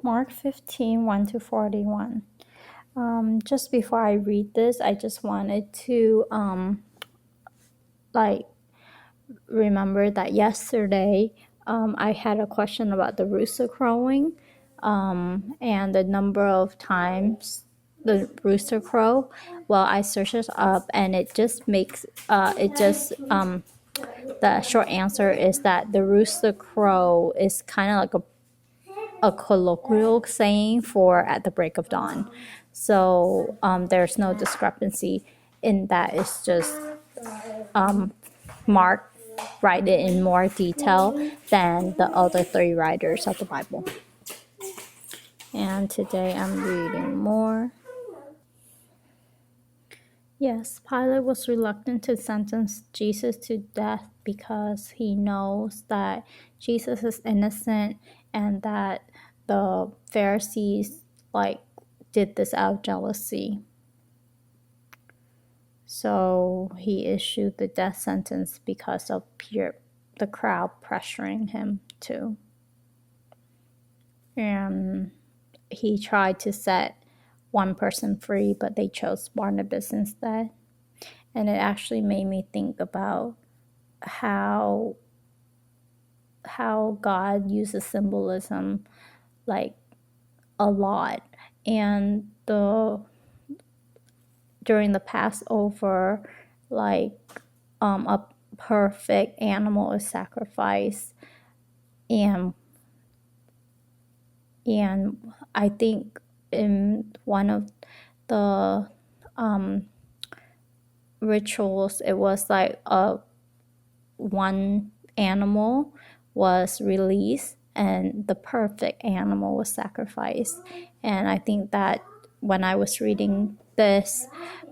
Mark 15, 1-41. Just before I read this, I just wanted to remember that yesterday I had a question about the rooster crowing and the number of times the rooster crow. Well, I searched it up and it just makes the short answer is that the rooster crow is kind of like a colloquial saying for at the break of dawn. So there's no discrepancy in that. It's just Mark write it in more detail than the other three writers of the Bible. And today I'm reading more. Yes, Pilate was reluctant to sentence Jesus to death because he knows that Jesus is innocent and that the Pharisees did this out of jealousy. So he issued the death sentence because of the crowd pressuring him to. And he tried to set one person free, but they chose Barnabas instead. And it actually made me think about how God uses symbolism a lot. And during the Passover, a perfect animal is sacrificed, and I think in one of the rituals, it was one animal was released and the perfect animal was sacrificed. And I think that when I was reading this,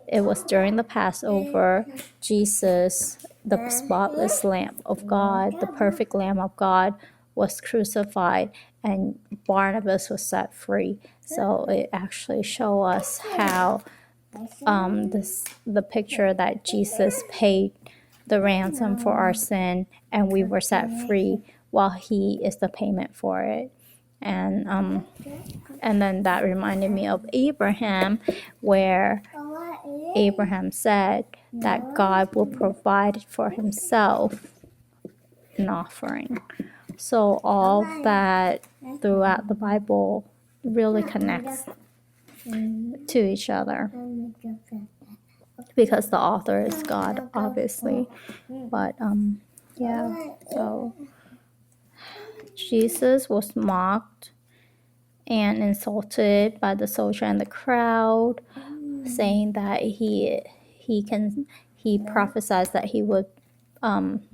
it was during the Passover. Jesus, the spotless Lamb of God, the perfect Lamb of God, was crucified and Barnabas was set free. So it actually shows us how the picture that Jesus paid the ransom for our sin and we were set free while he is the payment for it. And then that reminded me of Abraham, where Abraham said that God will provide for himself an offering. So all that throughout the Bible really connects to each other, because the author is God, obviously. But so Jesus was mocked and insulted by the soldier and the crowd, saying that he prophesied that he would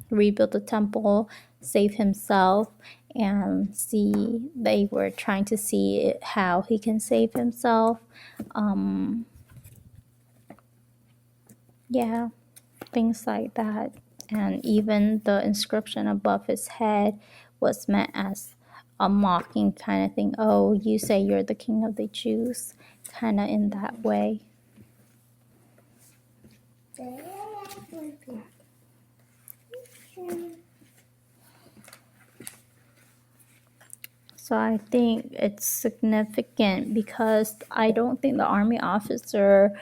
rebuild the temple, save himself, and they were trying to see how he can save himself. Things like that. And even the inscription above his head was meant as a mocking kind of thing. Oh, you say you're the king of the Jews, kind of in that way. So I think it's significant because I don't think the army officer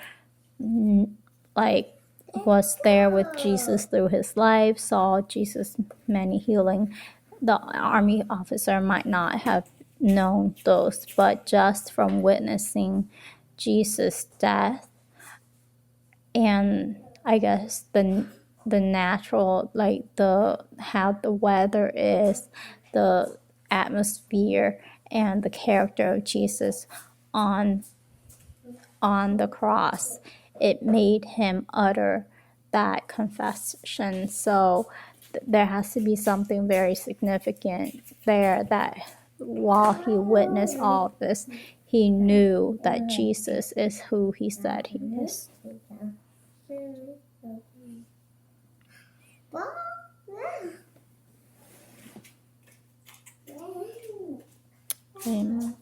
was there with Jesus through his life, saw Jesus' many healing. The army officer might not have known those, but just from witnessing Jesus' death, and I guess the natural, how the weather is, the atmosphere, and the character of Jesus on the cross, it made him utter that confession. So there has to be something very significant there, that while he witnessed all of this, he knew that Jesus is who he said he is. Amen.